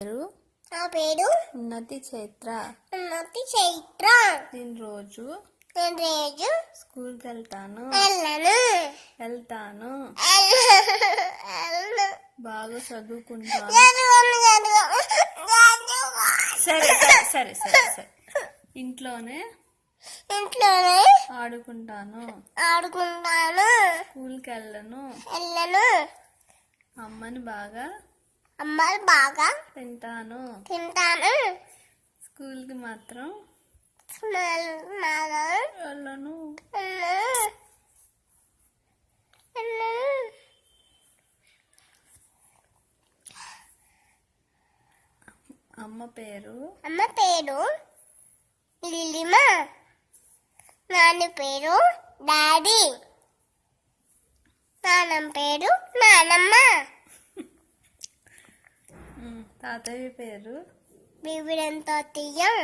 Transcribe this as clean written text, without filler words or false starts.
నా పేరు ఉన్నతి చైత్ర. నేను రోజు స్కూల్కి వెళ్తాను. బాగా చదువుకుంటాను. సరే సరే సరే సరే ఇంట్లోనే ఆడుకుంటాను. స్కూల్కి వెళ్ళను. అమ్మని బాగా తింటాను. స్కూల్కి మాత్రం వెళ్ళను. అమ్మ పేరు లిలిమా. నాన్న పేరు డాడీ. నాన్నమ్మ పేరు నానమ్మ. తాతయ్య పేరు బీబీడంతో తీయం.